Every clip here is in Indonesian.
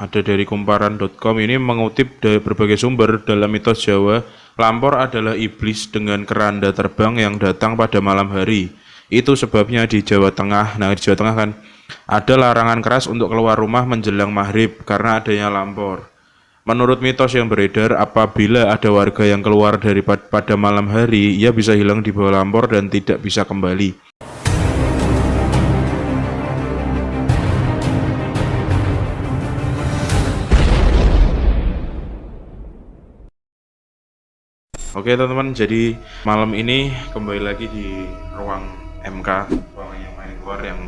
ada dari kumparan.com. Ini mengutip dari berbagai sumber dalam mitos Jawa, lampor adalah iblis dengan keranda terbang yang datang pada malam hari. Itu sebabnya di Jawa Tengah, nah di Jawa Tengah kan ada larangan keras untuk keluar rumah menjelang maghrib karena adanya lampor. Menurut mitos yang beredar, apabila ada warga yang keluar pada malam hari, ia bisa hilang di bawah lampor dan tidak bisa kembali. Oke teman-teman, jadi malam ini kembali lagi di ruang MK, ruangnya main keluar, yang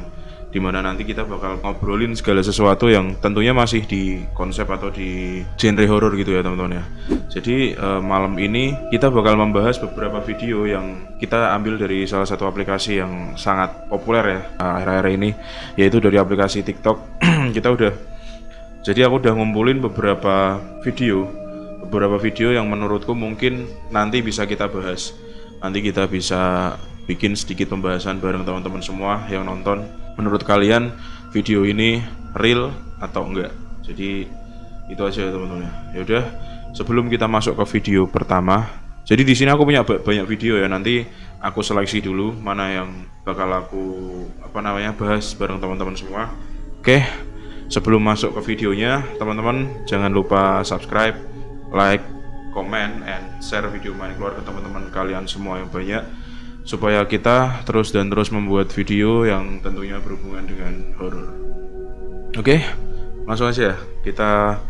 dimana nanti kita bakal ngobrolin segala sesuatu yang tentunya masih di konsep atau di genre horor gitu ya teman-teman ya. Jadi malam ini kita bakal membahas beberapa video yang kita ambil dari salah satu aplikasi yang sangat populer ya akhir-akhir ini, yaitu dari aplikasi TikTok. Jadi aku udah ngumpulin beberapa video yang menurutku mungkin nanti bisa kita bahas. Nanti kita bisa bikin sedikit pembahasan bareng teman-teman semua yang nonton. Menurut kalian video ini real atau enggak? Jadi itu aja teman-teman. Ya udah, sebelum kita masuk ke video pertama. Jadi di sini aku punya banyak video ya. Nanti aku seleksi dulu mana yang bakal aku bahas bareng teman-teman semua. Oke. Sebelum masuk ke videonya, teman-teman jangan lupa subscribe, like, comment, and share video main keluar ke teman-teman kalian semua yang banyak, supaya kita terus membuat video yang tentunya berhubungan dengan horor. Oke, langsung aja kita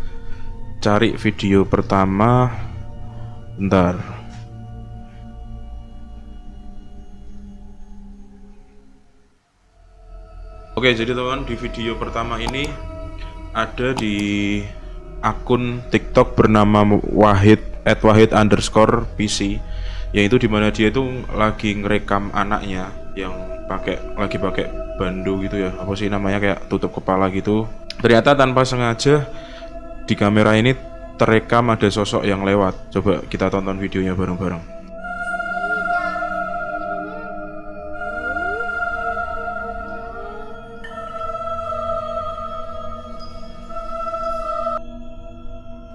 cari video pertama. Bentar. Oke, jadi teman-teman, di video pertama ini ada di akun TikTok bernama @wahid_PC, yaitu dimana dia itu lagi ngerekam anaknya yang lagi pakai bandu gitu ya, apa sih namanya, kayak tutup kepala gitu. Ternyata tanpa sengaja di kamera ini terekam ada sosok yang lewat. Coba kita tonton videonya bareng-bareng.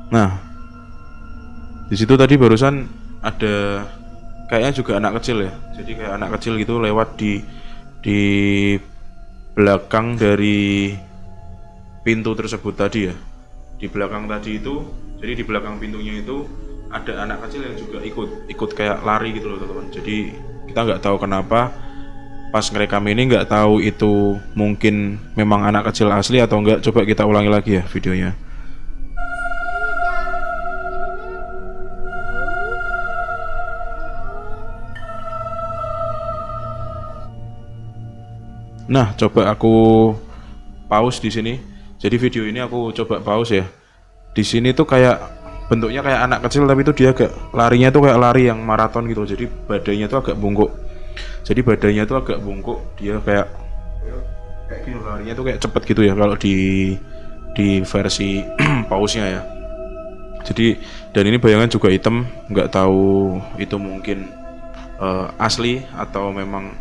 Nah, di situ tadi barusan ada kayaknya juga anak kecil ya. Jadi kayak anak kecil gitu lewat di belakang dari pintu tersebut tadi ya. Di belakang tadi itu, jadi di belakang pintunya itu ada anak kecil yang juga ikut kayak lari gitu loh teman-teman. Jadi kita nggak tahu kenapa pas ngerekam ini, nggak tahu itu mungkin memang anak kecil asli atau enggak. Coba kita ulangi lagi ya videonya. Nah, coba aku pause di sini. Jadi video ini aku coba pause ya. Di sini tuh kayak bentuknya kayak anak kecil, tapi itu dia agak larinya tuh kayak lari yang maraton gitu. Jadi badannya tuh agak bungkuk. Dia kayak gitu, larinya tuh kayak cepet gitu ya kalau di versi pause-nya ya. Jadi dan ini bayangan juga hitam, nggak tahu itu mungkin asli atau memang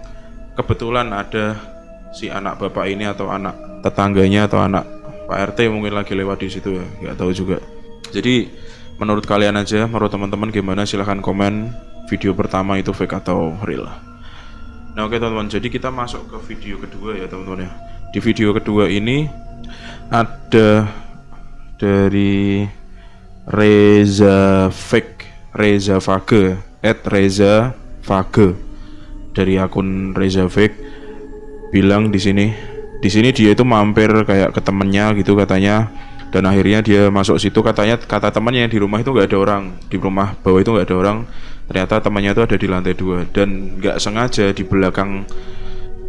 kebetulan ada si anak bapak ini atau anak tetangganya atau anak Pak RT mungkin lagi lewat di situ ya, nggak tahu juga. Jadi menurut kalian aja, menurut teman-teman gimana, silahkan komen video pertama itu fake atau real. Nah oke teman-teman, jadi kita masuk ke video kedua ya teman-teman ya. Di video kedua ini ada dari Reza Vage dari akun Reza Vage, bilang di sini dia itu mampir kayak ke temennya gitu katanya, dan akhirnya dia masuk situ. Kata temannya di rumah itu nggak ada orang, di rumah bawah itu nggak ada orang. Ternyata temannya itu ada di lantai 2, dan nggak sengaja di belakang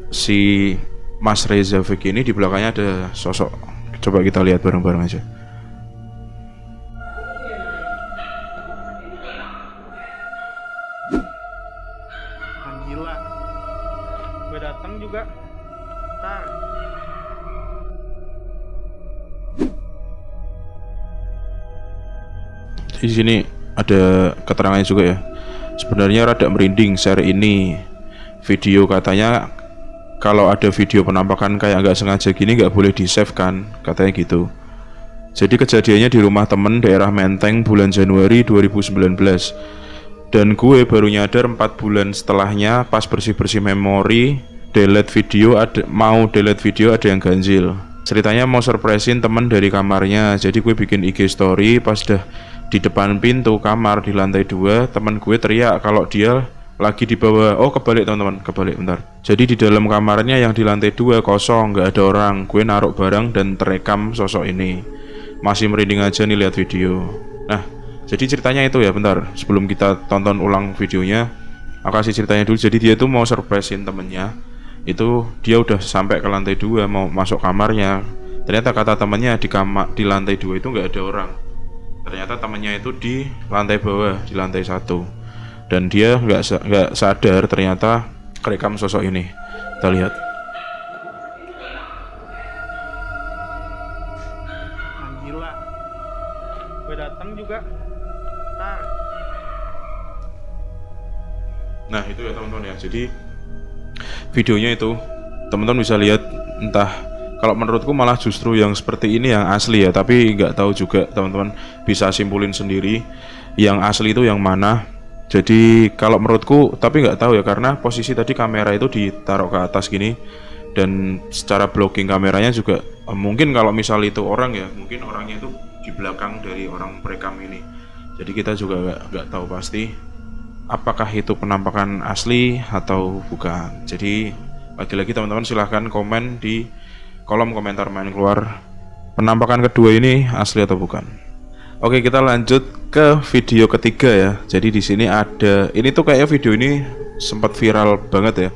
si Mas Reza Vage ini, di belakangnya ada sosok. Coba kita lihat bareng-bareng aja. Gila, gue datang juga. Ntar. Di sini ada keterangannya juga ya. Sebenarnya rada merinding share ini video, katanya kalau ada video penampakan kayak nggak sengaja gini nggak boleh di save kan, katanya gitu. Jadi kejadiannya di rumah temen daerah Menteng bulan Januari 2019. Dan gue baru nyadar 4 bulan setelahnya pas bersih-bersih memori, delete video, mau delete video ada yang ganjil. Ceritanya mau surprisein temen dari kamarnya. Jadi gue bikin IG story, pas dah di depan pintu kamar di lantai 2, temen gue teriak kalau dia lagi di bawah. Oh, kebalik teman-teman, kebalik bentar. Jadi di dalam kamarnya yang di lantai 2 kosong, nggak ada orang. Gue naruh barang dan terekam sosok ini. Masih merinding aja nih lihat video. Nah, jadi ceritanya itu ya, bentar. Sebelum kita tonton ulang videonya, aku kasih ceritanya dulu. Jadi dia tuh mau surprisein temennya. Itu dia udah sampai ke lantai 2 mau masuk kamarnya. Ternyata kata temennya di lantai 2 itu nggak ada orang. Ternyata temennya itu di lantai bawah, di lantai 1. Dan dia nggak sadar ternyata kerekam sosok ini. Kita lihat. Gila, gue datang juga. Ntar. Nah itu ya teman-teman ya. Jadi videonya itu teman-teman bisa lihat. Entah, kalau menurutku malah justru yang seperti ini yang asli ya. Tapi nggak tahu juga, teman-teman bisa simpulin sendiri yang asli itu yang mana. Jadi kalau menurutku, tapi nggak tahu ya, karena posisi tadi kamera itu ditaruh ke atas gini, dan secara blocking kameranya juga mungkin kalau misal itu orang ya, mungkin orangnya itu di belakang dari orang perekam ini. Jadi kita juga nggak tahu pasti apakah itu penampakan asli atau bukan. Jadi lagi-lagi teman-teman silahkan komen di kolom komentar Main Keluar, penampakan kedua ini asli atau bukan. Oke, kita lanjut ke video ketiga ya. Jadi di sini ada, ini tuh kayak video ini sempat viral banget ya.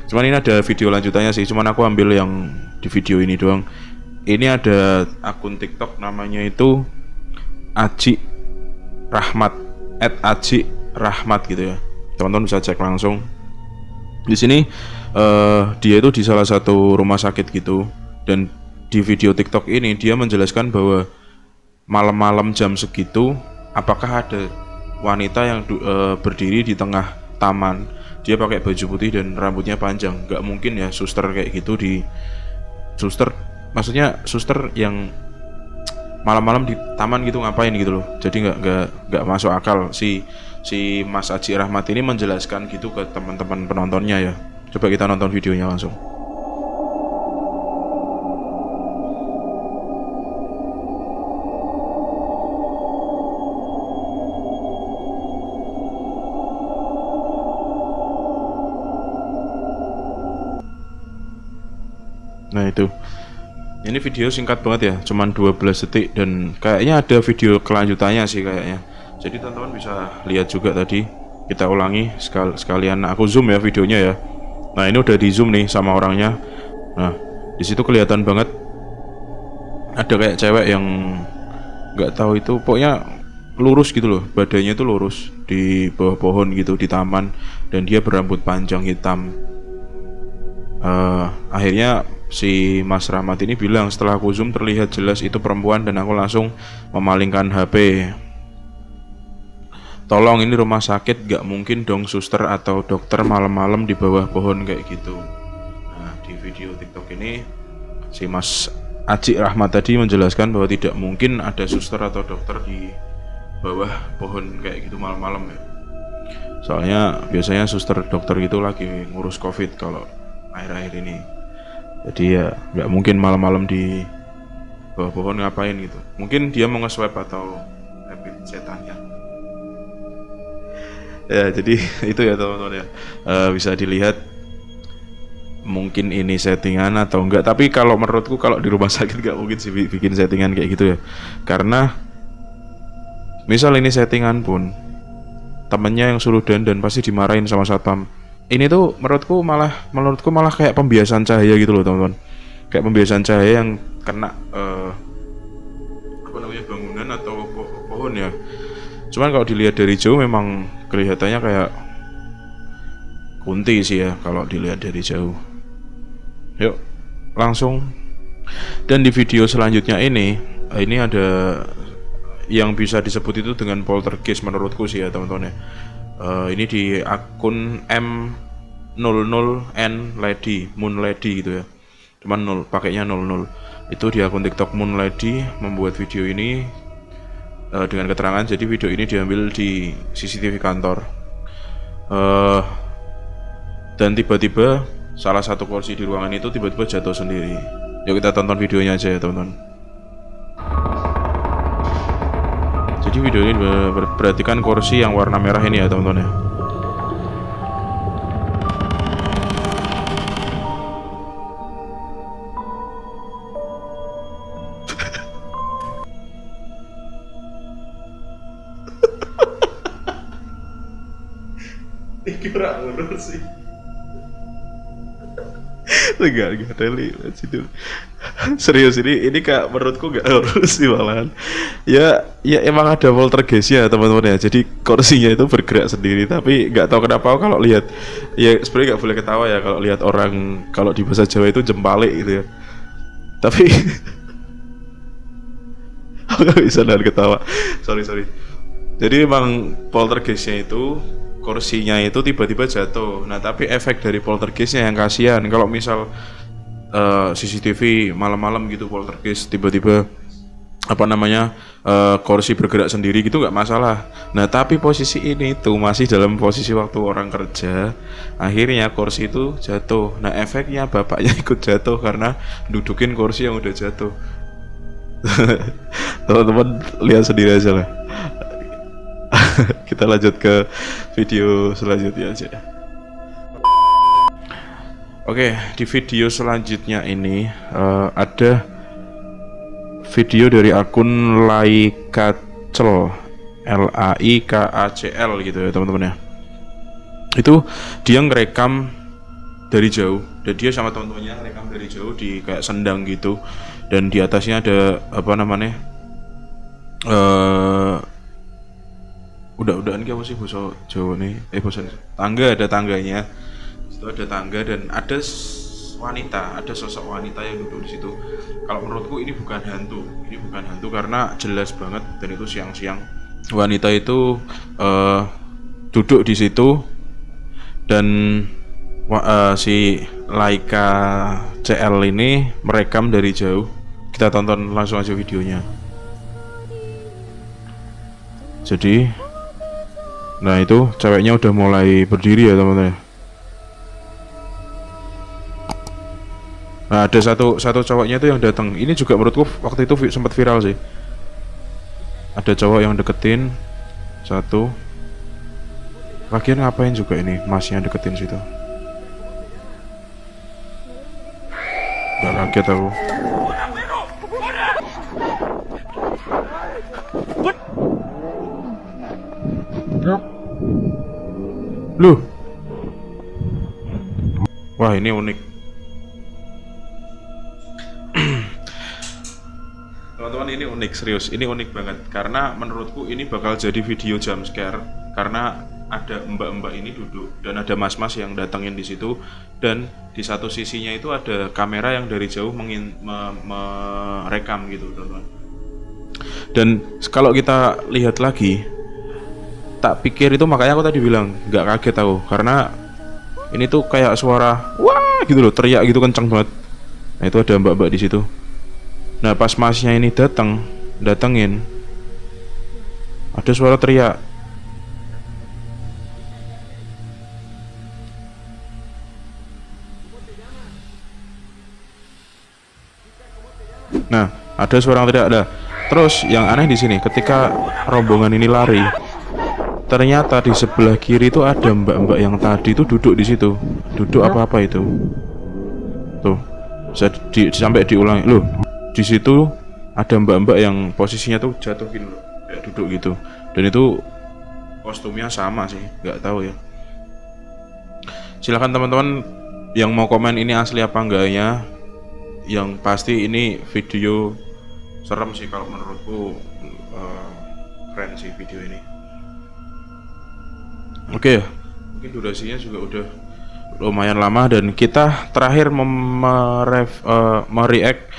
Cuman ini ada video lanjutannya sih. Cuman aku ambil yang di video ini doang. Ini ada akun TikTok namanya itu Aji Rahmat, @Aji_Rahmat gitu ya. Teman-teman bisa cek langsung. Di sini dia itu di salah satu rumah sakit gitu. Dan di video TikTok ini dia menjelaskan bahwa malam-malam jam segitu, apakah ada wanita yang berdiri di tengah taman. Dia pakai baju putih dan rambutnya panjang. Gak mungkin ya suster kayak gitu maksudnya suster yang malam-malam di taman gitu ngapain gitu loh. Jadi nggak masuk akal. Si Mas Aji Rahmat ini menjelaskan gitu ke teman-teman penontonnya ya. Coba kita nonton videonya langsung. Nah itu, ini video singkat banget ya, cuman 12 detik, dan kayaknya ada video kelanjutannya sih kayaknya. Jadi teman-teman bisa lihat juga tadi. Kita ulangi sekalian aku zoom ya videonya ya. Nah ini udah di zoom nih sama orangnya. Nah di situ kelihatan banget ada kayak cewek yang nggak tahu itu, pokoknya lurus gitu loh, badannya itu lurus di bawah pohon gitu di taman, dan dia berambut panjang hitam. Akhirnya si Mas Rahmat ini bilang, setelah aku zoom terlihat jelas itu perempuan, dan aku langsung memalingkan HP. Tolong, ini rumah sakit, gak mungkin dong suster atau dokter malam-malam di bawah pohon kayak gitu. Nah di video TikTok ini si Mas Aji Rahmat tadi menjelaskan bahwa tidak mungkin ada suster atau dokter di bawah pohon kayak gitu malam-malam ya. Soalnya biasanya suster dokter gitu lagi ngurus COVID kalau akhir-akhir ini. Jadi ya nggak mungkin malam-malam di bawah pohon ngapain gitu. Mungkin dia mau nge-swab atau rapid setannya. Ya jadi itu ya teman-teman ya. Bisa dilihat mungkin ini settingan atau enggak. Tapi kalau menurutku kalau di rumah sakit nggak mungkin sih bikin settingan kayak gitu ya. Karena misal ini settingan pun, temennya yang suruh dandan pasti dimarahin sama satpam. Ini tuh menurutku malah kayak pembiasan cahaya gitu loh teman-teman. Kayak pembiasan cahaya yang kena bangunan atau pohon ya. Cuman kalau dilihat dari jauh memang kelihatannya kayak kunti sih ya kalau dilihat dari jauh. Yuk langsung. Dan di video selanjutnya ini ada yang bisa disebut itu dengan poltergeist menurutku sih ya teman-teman ya. Ini di akun M00N Lady, Moon Lady gitu ya. Cuman 0, pakainya 00. Itu di akun TikTok Moonlady membuat video ini dengan keterangan jadi video ini diambil di CCTV kantor. Dan tiba-tiba salah satu kursi di ruangan itu tiba-tiba jatuh sendiri. Yuk kita tonton videonya aja ya teman-teman. Jadi video ini berarti kan kursi yang warna merah ini ya teman-teman ya. Ini kurang urus sih. Enggak teli situ. Serius ini kak menurutku nggak urus sih malahan. Ya emang ada poltergeist ya teman-teman ya. Jadi kursinya itu bergerak sendiri, tapi nggak tahu kenapa kalau lihat, ya sebenarnya nggak boleh ketawa ya kalau lihat orang, kalau di bahasa Jawa itu jempalik gitu ya. Tapi aku nggak bisa nahan ketawa. Sorry. Jadi emang poltergeistnya itu kursinya itu tiba-tiba jatuh. Nah tapi efek dari poltergeistnya yang kasihan. Kalau misal CCTV malam-malam gitu poltergeist tiba-tiba kursi bergerak sendiri gitu nggak masalah. Nah tapi posisi ini tuh masih dalam posisi waktu orang kerja, akhirnya kursi itu jatuh. Nah efeknya bapaknya ikut jatuh karena dudukin kursi yang udah jatuh. Teman-teman lihat sendiri aja lah. Kita lanjut ke video selanjutnya aja. Oke, di video selanjutnya ini ada video dari akun Laikacl, LAIKACL gitu ya teman-teman ya. Itu dia ngerekam dari jauh, dan dia sama teman-temannya rekam dari jauh di kayak sendang gitu, dan di atasnya ada udah-udahan kayak apa sih bahasa Jawa nih? Bahasa tangga, ada tangganya. Itu ada tangga dan ada sosok wanita yang duduk di situ. Kalau menurutku ini bukan hantu karena jelas banget, dan itu siang-siang. Wanita itu duduk di situ, dan si Laika CL ini merekam dari jauh. Kita tonton langsung aja videonya. Jadi nah itu ceweknya udah mulai berdiri ya teman-teman. Nah ada satu cowoknya itu yang datang. Ini juga menurutku waktu itu sempat viral sih. Ada cowok yang deketin satu. Lagian ngapain juga ini masnya deketin situ. Gak kaget aku. Loh. Wah ini unik. Teman-teman ini unik, serius. Ini unik banget karena menurutku ini bakal jadi video jump scare karena ada mbak-mbak ini duduk dan ada mas-mas yang datengin di situ, dan di satu sisinya itu ada kamera yang dari jauh merekam gitu teman-teman. Dan kalau kita lihat lagi, tak pikir itu, makanya aku tadi bilang nggak kaget aku karena ini tuh kayak suara wah gitu loh, teriak gitu kencang banget. Nah itu ada mbak-mbak di situ. Nah pas masnya ini datengin, ada suara teriak. Nah ada suara teriak ada. Terus yang aneh di sini ketika rombongan ini lari, ternyata di sebelah kiri itu ada mbak-mbak yang tadi itu duduk di situ. Duduk apa itu? Tuh, sampai diulangi. Loh, di situ ada mbak-mbak yang posisinya tuh jatuh gini loh, kayak duduk gitu. Dan itu kostumnya sama sih, nggak tahu ya. Silakan teman-teman yang mau komen ini asli apa enggaknya. Yang pasti ini video serem sih kalau menurutku, keren sih video ini. Oke, mungkin durasinya juga udah lumayan lama, dan kita terakhir mereact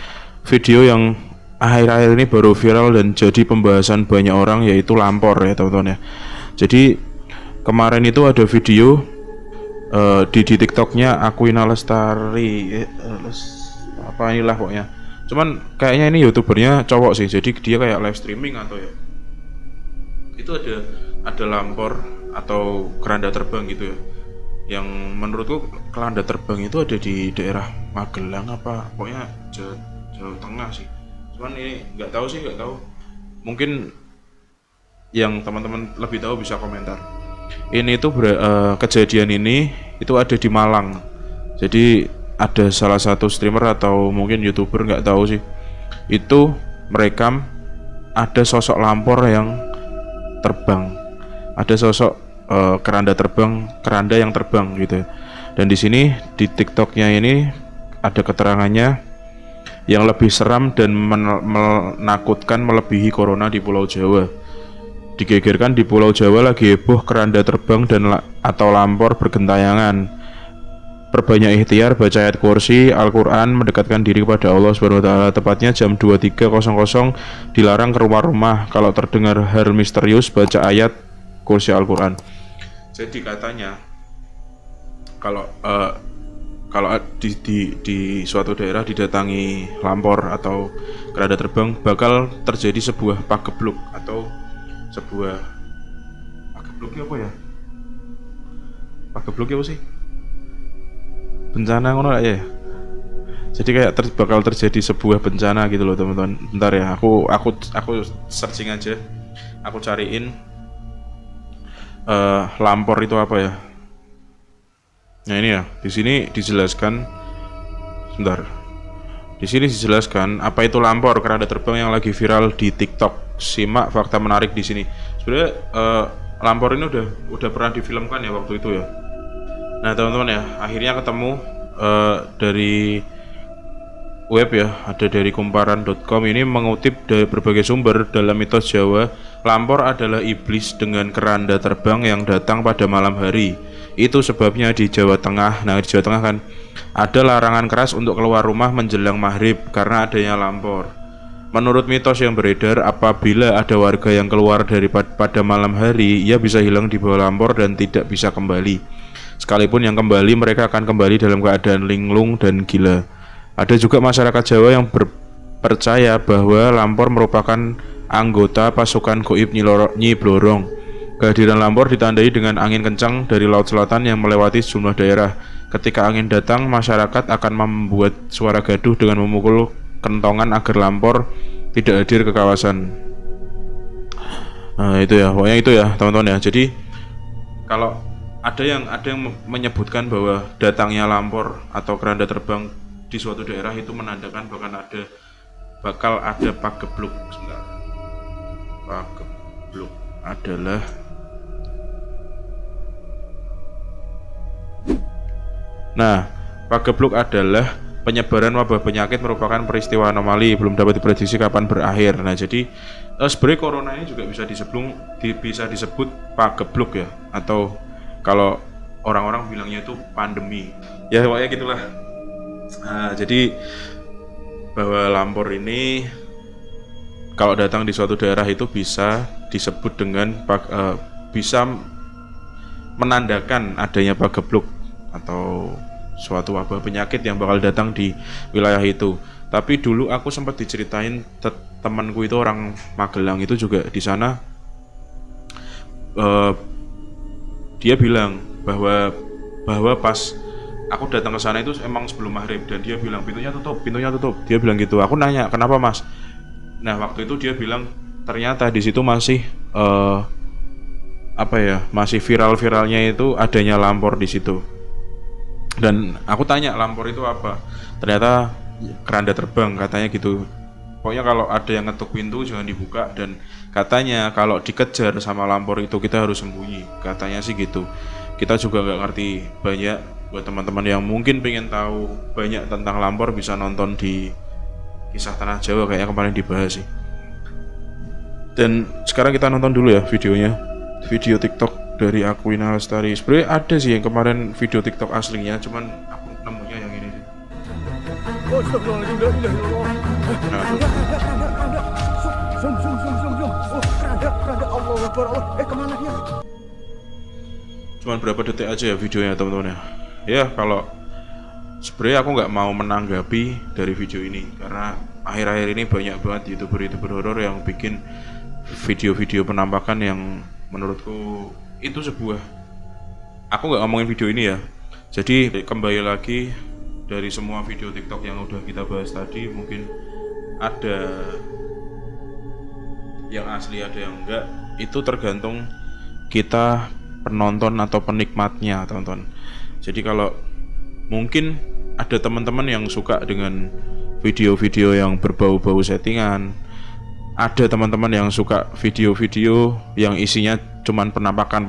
video yang akhir-akhir ini baru viral dan jadi pembahasan banyak orang, yaitu lampor ya teman-teman ya. Jadi kemarin itu ada video di TikToknya Aquina Lestari, inilah pokoknya. Cuman kayaknya ini youtubernya cowok sih, jadi dia kayak live streaming atau ya. Itu ada lampor atau keranda terbang gitu ya. Yang menurutku keranda terbang itu ada di daerah Magelang apa pokoknya Jawa Tengah sih. Cuman ini nggak tahu. Mungkin yang teman-teman lebih tahu bisa komentar. Ini tuh kejadian ini itu ada di Malang. Jadi ada salah satu streamer atau mungkin youtuber nggak tahu sih, itu merekam ada sosok lampor yang terbang, ada sosok keranda yang terbang gitu. Dan di sini di TikToknya ini ada keterangannya yang lebih seram dan menakutkan melebihi corona di Pulau Jawa. Digegerkan di Pulau Jawa lagi heboh keranda terbang atau lampor bergentayangan. Perbanyak ikhtiar, baca ayat kursi, Al-Quran, mendekatkan diri kepada Allah SWT. Tepatnya jam 23.00 dilarang ke rumah-rumah. Kalau terdengar hal misterius, baca ayat kursi Al-Quran. Jadi katanya kalau di suatu daerah didatangi lampor atau keranda terbang, bakal terjadi sebuah pagebluk atau sebuah pagebluknya apa ya? Pagebluknya apa sih? Bencana ngono ya. Jadi kayak bakal terjadi sebuah bencana gitu loh teman-teman. Bentar ya, aku searching aja. Aku cariin lampor itu apa ya. Nah ini ya, di sini dijelaskan. Sebentar. Di sini dijelaskan apa itu lampor keranda terbang yang lagi viral di TikTok. Simak fakta menarik di sini. Sebenarnya lampor ini udah pernah difilmkan ya waktu itu ya. Nah teman-teman ya, akhirnya ketemu dari web ya, ada dari kumparan.com. Ini mengutip dari berbagai sumber. Dalam mitos Jawa, lampor adalah iblis dengan keranda terbang yang datang pada malam hari. Itu sebabnya di Jawa Tengah, di Jawa Tengah kan ada larangan keras untuk keluar rumah menjelang maghrib karena adanya lampor. Menurut mitos yang beredar, apabila ada warga yang keluar pada malam hari, ia bisa hilang di bawah lampor dan tidak bisa kembali. Sekalipun yang kembali, mereka akan kembali dalam keadaan linglung dan gila. Ada juga masyarakat Jawa yang percaya bahwa lampor merupakan anggota pasukan goib Nyi Blorong. Kehadiran lampor ditandai dengan angin kencang dari laut selatan yang melewati sejumlah daerah. Ketika angin datang, masyarakat akan membuat suara gaduh dengan memukul kentongan agar lampor tidak hadir ke kawasan. Nah itu ya, pokoknya itu ya teman-teman ya. Jadi kalau ada yang menyebutkan bahwa datangnya lampor atau keranda terbang di suatu daerah itu menandakan bakal ada pagebluk. Sebentar. Pagebluk adalah pagebluk adalah penyebaran wabah penyakit, merupakan peristiwa anomali belum dapat diprediksi kapan berakhir. Nah jadi sebenarnya corona ini juga bisa disebut pagebluk ya, atau kalau orang-orang bilangnya itu pandemi ya, pokoknya gitulah. Nah, jadi bahwa lampor ini kalau datang di suatu daerah itu bisa disebut dengan bisa menandakan adanya pagebluk atau suatu wabah penyakit yang bakal datang di wilayah itu. Tapi dulu aku sempat diceritain temanku itu orang Magelang, itu juga di sana dia bilang bahwa pas aku datang ke sana itu emang sebelum maghrib, dan dia bilang pintunya tutup. Dia bilang gitu. Aku nanya kenapa mas. Nah waktu itu dia bilang ternyata di situ masih masih viralnya itu adanya lampor di situ. Dan aku tanya lampor itu apa, ternyata keranda terbang katanya gitu. Pokoknya kalau ada yang ngetuk pintu jangan dibuka, dan katanya kalau dikejar sama lampor itu kita harus sembunyi, katanya sih gitu. Kita juga nggak ngerti banyak. Buat teman-teman yang mungkin pengen tahu banyak tentang lampor, bisa nonton di Kisah Tanah Jawa, kayaknya kemarin dibahas sih. Dan sekarang kita nonton dulu ya videonya, video TikTok dari Aquina Lestari. Sebenarnya ada sih yang kemarin video TikTok aslinya, cuman aku nemunya yang ini sih. Kemana dia? Cuman berapa detik aja ya videonya teman-teman ya. Ya kalau sebenarnya aku nggak mau menanggapi dari video ini karena akhir-akhir ini banyak banget YouTuber horor yang bikin video-video penampakan yang menurutku itu sebuah, aku nggak ngomongin video ini ya, jadi kembali lagi dari semua video TikTok yang udah kita bahas tadi, mungkin ada yang asli ada yang enggak, itu tergantung kita penonton atau penikmatnya teman-teman. Jadi kalau mungkin ada teman-teman yang suka dengan video-video yang berbau-bau settingan, ada teman-teman yang suka video-video yang isinya cuman penampakan,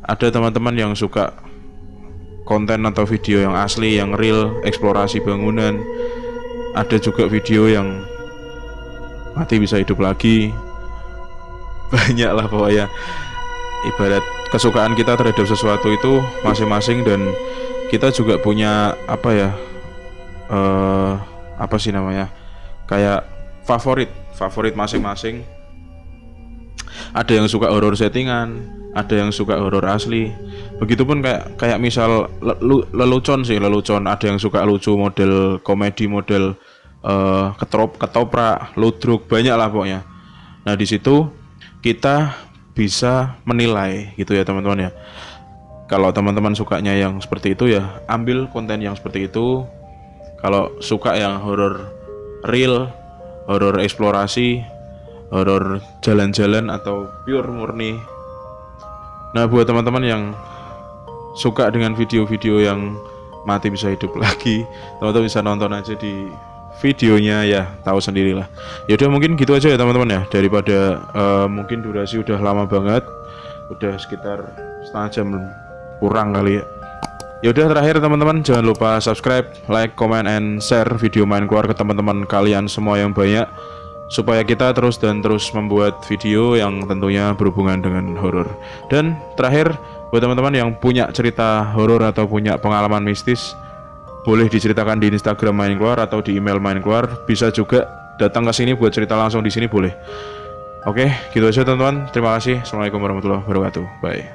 ada teman-teman yang suka konten atau video yang asli, yang real, eksplorasi bangunan, ada juga video yang mati bisa hidup lagi, banyak lah pokoknya. Ibarat kesukaan kita terhadap sesuatu itu masing-masing, dan kita juga punya apa ya, apa sih namanya, kayak favorit masing-masing. Ada yang suka horor settingan, ada yang suka horor asli. Begitupun kayak misal lelucon, ada yang suka lucu model komedi, model ketoprak, ludruk, banyak lah pokoknya. Nah di situ kita bisa menilai gitu ya teman-teman ya. Kalau teman-teman sukanya yang seperti itu ya ambil konten yang seperti itu. Kalau suka yang horor real, horor eksplorasi, horor jalan-jalan atau pure murni. Nah buat teman-teman yang suka dengan video-video yang mati bisa hidup lagi, teman-teman bisa nonton aja di videonya ya, tahu sendirilah. Ya udah mungkin gitu aja ya teman-teman ya, daripada mungkin durasi udah lama banget, udah sekitar setengah jam kurang kali ya. Ya udah terakhir teman-teman, jangan lupa subscribe, like, comment, and share video main keluar ke teman-teman kalian semua yang banyak, supaya kita terus membuat video yang tentunya berhubungan dengan horor. Dan terakhir, buat teman-teman yang punya cerita horor atau punya pengalaman mistis, boleh diceritakan di Instagram Main Keluar atau di email Main Keluar. Bisa juga datang ke sini buat cerita langsung di sini, boleh. Oke, gitu aja teman-teman. Terima kasih. Assalamualaikum warahmatullahi wabarakatuh. Bye.